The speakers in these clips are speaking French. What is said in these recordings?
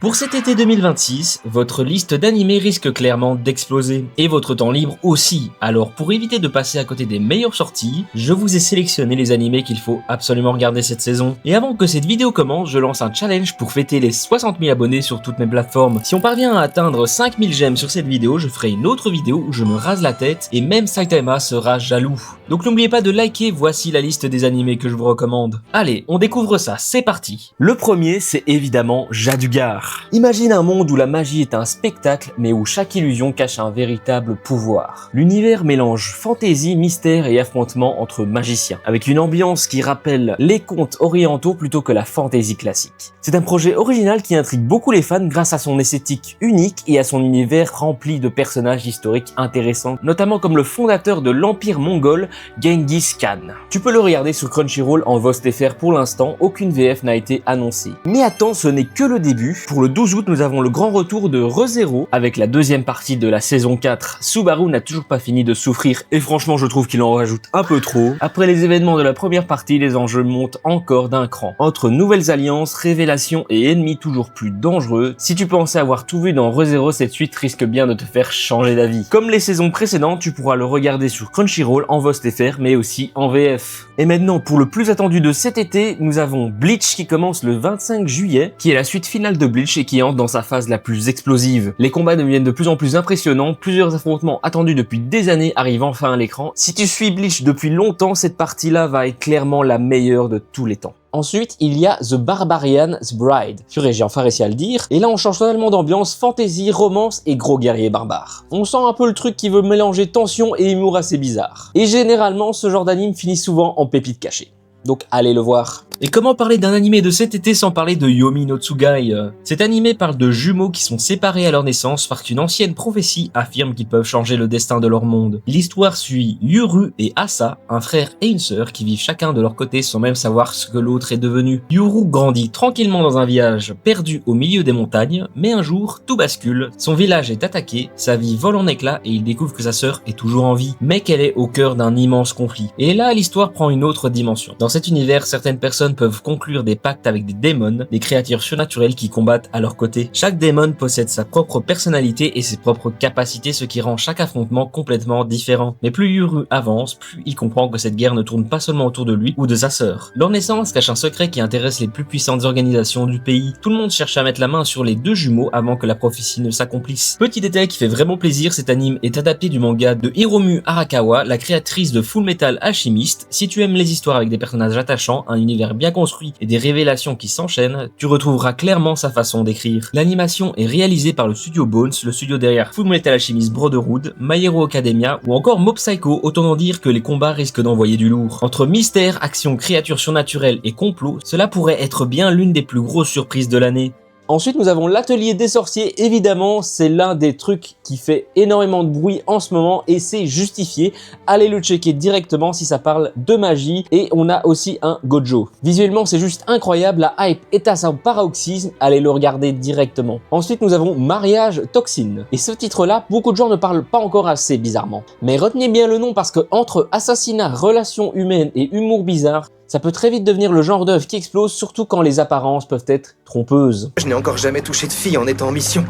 Pour cet été 2026, votre liste d'animés risque clairement d'exploser, et votre temps libre aussi. Alors pour éviter de passer à côté des meilleures sorties, je vous ai sélectionné les animés qu'il faut absolument regarder cette saison. Et avant que cette vidéo commence, je lance un challenge pour fêter les 60 000 abonnés sur toutes mes plateformes. Si on parvient à atteindre 5000 j'aime sur cette vidéo, je ferai une autre vidéo où je me rase la tête, et même Saitama sera jaloux. Donc n'oubliez pas de liker, voici la liste des animés que je vous recommande. Allez, on découvre ça, c'est parti. Le premier, c'est évidemment Jadugar. Imagine un monde où la magie est un spectacle, mais où chaque illusion cache un véritable pouvoir. L'univers mélange fantaisie, mystère et affrontement entre magiciens, avec une ambiance qui rappelle les contes orientaux plutôt que la fantaisie classique. C'est un projet original qui intrigue beaucoup les fans grâce à son esthétique unique et à son univers rempli de personnages historiques intéressants, notamment comme le fondateur de l'Empire mongol, Genghis Khan. Tu peux le regarder sur Crunchyroll en VOST-FR pour l'instant, aucune VF n'a été annoncée. Mais attends, ce n'est que le début. Pour le 12 août, nous avons le grand retour de ReZero avec la deuxième partie de la saison 4. Subaru n'a toujours pas fini de souffrir et franchement je trouve qu'il en rajoute un peu trop. Après les événements de la première partie, les enjeux montent encore d'un cran. Entre nouvelles alliances, révélations et ennemis toujours plus dangereux, si tu pensais avoir tout vu dans ReZero, cette suite risque bien de te faire changer d'avis. Comme les saisons précédentes, tu pourras le regarder sur Crunchyroll en VOST-FR mais aussi en VF. Et maintenant pour le plus attendu de cet été, nous avons Bleach qui commence le 25 juillet, qui est la suite finale de Bleach et qui entre dans sa phase la plus explosive. Les combats deviennent de plus en plus impressionnants, plusieurs affrontements attendus depuis des années arrivent enfin à l'écran. Si tu suis Bleach depuis longtemps, cette partie-là va être clairement la meilleure de tous les temps. Ensuite, il y a The Barbarian's Bride. Purée, j'ai enfin réussi à le dire. Et là, on change totalement d'ambiance, fantasy, romance et gros guerrier barbare. On sent un peu le truc qui veut mélanger tension et humour assez bizarre. Et généralement, ce genre d'anime finit souvent en pépite cachée. Donc allez le voir. Et comment parler d'un animé de cet été sans parler de Yomi no Tsugai? Cet animé parle de jumeaux qui sont séparés à leur naissance parce qu'une ancienne prophétie affirme qu'ils peuvent changer le destin de leur monde. L'histoire suit Yuru et Asa, un frère et une sœur qui vivent chacun de leur côté sans même savoir ce que l'autre est devenu. Yuru grandit tranquillement dans un village perdu au milieu des montagnes, mais un jour tout bascule, son village est attaqué, sa vie vole en éclats et il découvre que sa sœur est toujours en vie, mais qu'elle est au cœur d'un immense conflit. Et là l'histoire prend une autre dimension. Dans cet univers, certaines personnes peuvent conclure des pactes avec des démons, des créatures surnaturelles qui combattent à leur côté. Chaque démon possède sa propre personnalité et ses propres capacités, ce qui rend chaque affrontement complètement différent. Mais plus Yuru avance, plus il comprend que cette guerre ne tourne pas seulement autour de lui ou de sa sœur. Leur naissance cache un secret qui intéresse les plus puissantes organisations du pays. Tout le monde cherche à mettre la main sur les deux jumeaux avant que la prophétie ne s'accomplisse. Petit détail qui fait vraiment plaisir, cet anime est adapté du manga de Hiromu Arakawa, la créatrice de Full Metal Alchemist. Si tu aimes les histoires avec des personnages attachants, un univers bien construit et des révélations qui s'enchaînent, tu retrouveras clairement sa façon d'écrire. L'animation est réalisée par le studio Bones, le studio derrière Full Metal Alchemist Brotherhood, My Hero Academia ou encore Mob Psycho, autant en dire que les combats risquent d'envoyer du lourd. Entre mystère, action, créatures surnaturelles et complot, cela pourrait être bien l'une des plus grosses surprises de l'année. Ensuite, nous avons l'Atelier des Sorciers. Évidemment, c'est l'un des trucs qui fait énormément de bruit en ce moment et c'est justifié. Allez le checker directement si ça parle de magie. Et on a aussi un Gojo. Visuellement, c'est juste incroyable. La hype est à son paroxysme. Allez le regarder directement. Ensuite, nous avons Mariage Toxine. Et ce titre-là, beaucoup de gens ne parlent pas encore assez bizarrement. Mais retenez bien le nom parce que entre assassinat, relations humaines et humour bizarre, ça peut très vite devenir le genre d'œuvre qui explose, surtout quand les apparences peuvent être trompeuses. Je n'ai encore jamais touché de fille en étant en mission.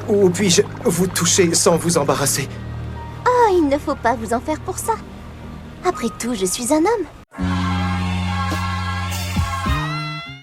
Ou puis-je vous toucher sans vous embarrasser? Oh, il ne faut pas vous en faire pour ça. Après tout, je suis un homme.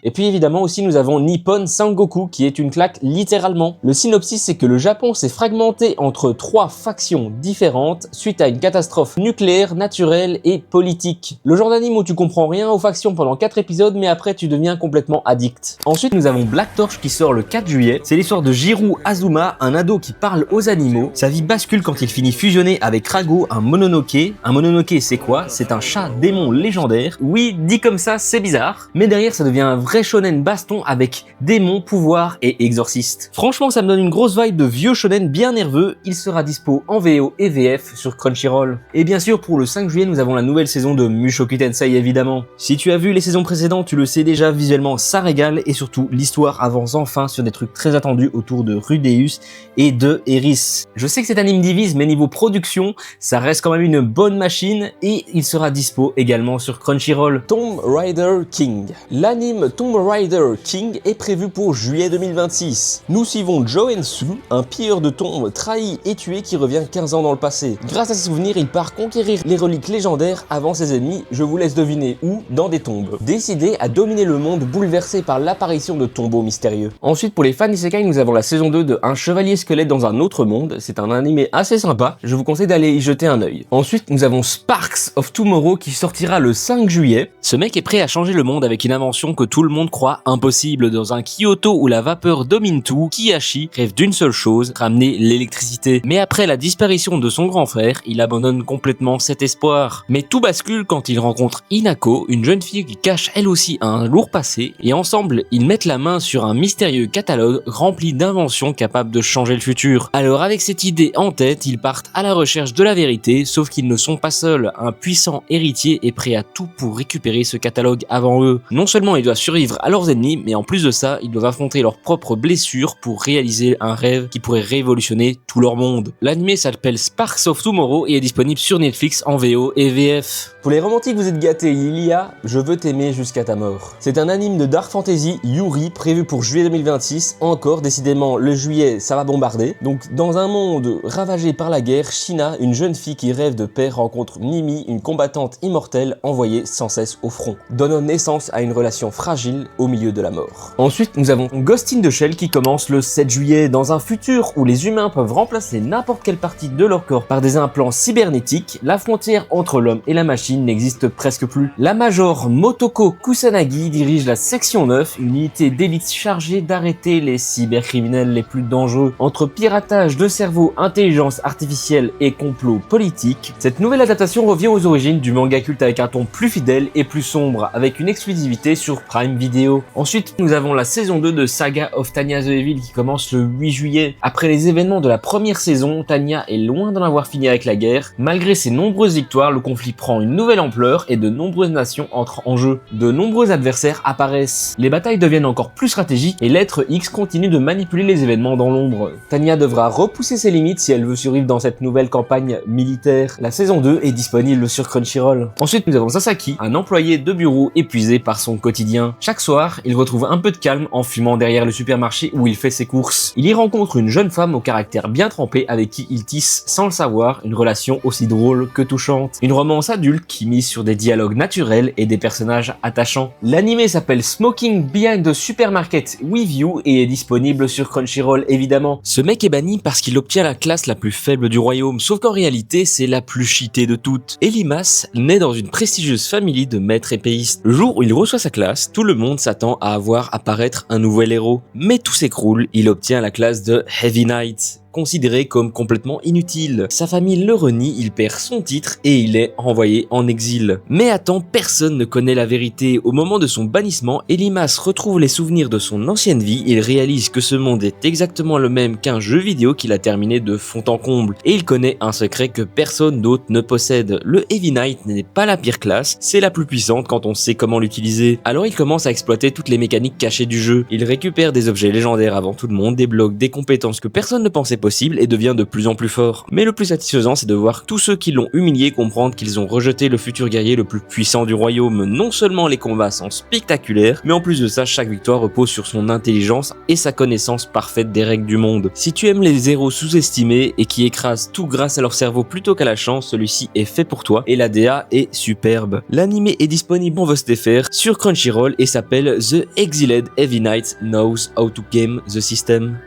Et puis évidemment aussi nous avons Nippon Sangoku qui est une claque littéralement. Le synopsis c'est que le Japon s'est fragmenté entre 3 factions différentes suite à une catastrophe nucléaire, naturelle et politique. Le genre d'anime où tu comprends rien aux factions pendant 4 épisodes mais après tu deviens complètement addict. Ensuite nous avons Black Torch qui sort le 4 juillet. C'est l'histoire de Jiro Azuma, un ado qui parle aux animaux. Sa vie bascule quand il finit fusionné avec Rago, un Mononoke. Un Mononoke c'est quoi? C'est un chat démon légendaire. Oui, dit comme ça c'est bizarre. Mais derrière ça devient un vrai shonen baston avec démons, pouvoirs et exorcistes. Franchement ça me donne une grosse vibe de vieux shonen bien nerveux. Il sera dispo en VO et VF sur Crunchyroll. Et bien sûr pour le 5 juillet nous avons la nouvelle saison de Mushoku Tensei évidemment. Si tu as vu les saisons précédentes tu le sais déjà, visuellement ça régale et surtout l'histoire avance enfin sur des trucs très attendus autour de Rudeus et de Eris. Je sais que cet anime divise mais niveau production ça reste quand même une bonne machine et il sera dispo également sur Crunchyroll. Tomb Raider King. L'anime Tomb Tomb Raider King est prévu pour juillet 2026. Nous suivons Joe Ensu, un pilleur de tombes trahi et tué qui revient 15 ans dans le passé. Grâce à ses souvenirs, il part conquérir les reliques légendaires avant ses ennemis, je vous laisse deviner où, dans des tombes. Décidé à dominer le monde bouleversé par l'apparition de tombeaux mystérieux. Ensuite, pour les fans d'isekai, nous avons la saison 2 de Un chevalier squelette dans un autre monde. C'est un animé assez sympa, je vous conseille d'aller y jeter un œil. Ensuite, nous avons Sparks of Tomorrow qui sortira le 5 juillet. Ce mec est prêt à changer le monde avec une invention que tout le monde croit impossible. Dans un Kyoto où la vapeur domine tout, Kihachi rêve d'une seule chose, ramener l'électricité. Mais après la disparition de son grand frère, il abandonne complètement cet espoir. Mais tout bascule quand il rencontre Hinako, une jeune fille qui cache elle aussi un lourd passé, et ensemble, ils mettent la main sur un mystérieux catalogue rempli d'inventions capables de changer le futur. Alors avec cette idée en tête, ils partent à la recherche de la vérité, sauf qu'ils ne sont pas seuls. Un puissant héritier est prêt à tout pour récupérer ce catalogue avant eux. Non seulement ils doivent survivre à leurs ennemis, mais en plus de ça, ils doivent affronter leurs propres blessures pour réaliser un rêve qui pourrait révolutionner tout leur monde. L'anime s'appelle Sparks of Tomorrow et est disponible sur Netflix en VO et VF. Pour les romantiques, vous êtes gâtés, il y a Je veux t'aimer jusqu'à ta mort. C'est un anime de dark fantasy Yuri prévu pour juillet 2026. Encore, décidément, le juillet, ça va bombarder. Donc, dans un monde ravagé par la guerre, Shina, une jeune fille qui rêve de paix, rencontre Mimi, une combattante immortelle envoyée sans cesse au front, donnant naissance à une relation fragile au milieu de la mort. Ensuite, nous avons Ghost in the Shell qui commence le 7 juillet. Dans un futur où les humains peuvent remplacer n'importe quelle partie de leur corps par des implants cybernétiques, la frontière entre l'homme et la machine n'existe presque plus. La Major Motoko Kusanagi dirige la section 9, une unité d'élite chargée d'arrêter les cybercriminels les plus dangereux. Entre piratage de cerveaux, intelligence artificielle et complot politique, cette nouvelle adaptation revient aux origines du manga culte avec un ton plus fidèle et plus sombre, avec une exclusivité sur Prime Video. Ensuite, nous avons la saison 2 de Saga of Tanya the Evil qui commence le 8 juillet. Après les événements de la première saison, Tanya est loin d'en avoir fini avec la guerre. Malgré ses nombreuses victoires, le conflit prend une nouvelle ampleur et de nombreuses nations entrent en jeu. De nombreux adversaires apparaissent. Les batailles deviennent encore plus stratégiques et l'être X continue de manipuler les événements dans l'ombre. Tanya devra repousser ses limites si elle veut survivre dans cette nouvelle campagne militaire. La saison 2 est disponible sur Crunchyroll. Ensuite, nous avons Sasaki, un employé de bureau épuisé par son quotidien. Chaque soir, il retrouve un peu de calme en fumant derrière le supermarché où il fait ses courses. Il y rencontre une jeune femme au caractère bien trempé avec qui il tisse, sans le savoir, une relation aussi drôle que touchante. Une romance adulte qui mise sur des dialogues naturels et des personnages attachants. L'anime s'appelle Smoking Behind the Supermarket with You et est disponible sur Crunchyroll évidemment. Ce mec est banni parce qu'il obtient la classe la plus faible du royaume, sauf qu'en réalité c'est la plus cheatée de toutes. Elimas naît dans une prestigieuse famille de maîtres épéistes. Le jour où il reçoit sa classe, tout le monde s'attend à voir apparaître un nouvel héros. Mais tout s'écroule, il obtient la classe de Heavy Knight, considéré comme complètement inutile. Sa famille le renie, il perd son titre et il est envoyé en exil. Mais attends, personne ne connaît la vérité. Au moment de son bannissement, Elimas retrouve les souvenirs de son ancienne vie, il réalise que ce monde est exactement le même qu'un jeu vidéo qu'il a terminé de fond en comble. Et il connaît un secret que personne d'autre ne possède. Le Heavy Knight n'est pas la pire classe, c'est la plus puissante quand on sait comment l'utiliser. Alors il commence à exploiter toutes les mécaniques cachées du jeu. Il récupère des objets légendaires avant tout le monde, débloque des compétences que personne ne pensait possible et devient de plus en plus fort. Mais le plus satisfaisant, c'est de voir tous ceux qui l'ont humilié comprendre qu'ils ont rejeté le futur guerrier le plus puissant du royaume. Non seulement les combats sont spectaculaires, mais en plus de ça, chaque victoire repose sur son intelligence et sa connaissance parfaite des règles du monde. Si tu aimes les héros sous-estimés et qui écrasent tout grâce à leur cerveau plutôt qu'à la chance, celui-ci est fait pour toi et la DA est superbe. L'anime est disponible en VOSTFR sur Crunchyroll et s'appelle The Exiled Heavy Knight Knows How to Game the System.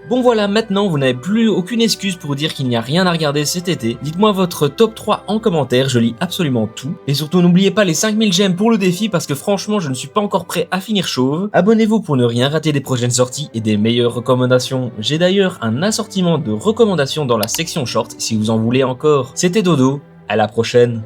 Bon voilà, maintenant vous n'avez plus aucune excuse pour dire qu'il n'y a rien à regarder cet été. Dites-moi votre top 3 en commentaire, je lis absolument tout. Et surtout n'oubliez pas les 5000 j'aime pour le défi parce que franchement je ne suis pas encore prêt à finir chauve. Abonnez-vous pour ne rien rater des prochaines sorties et des meilleures recommandations. J'ai d'ailleurs un assortiment de recommandations dans la section short si vous en voulez encore. C'était Dodo, à la prochaine.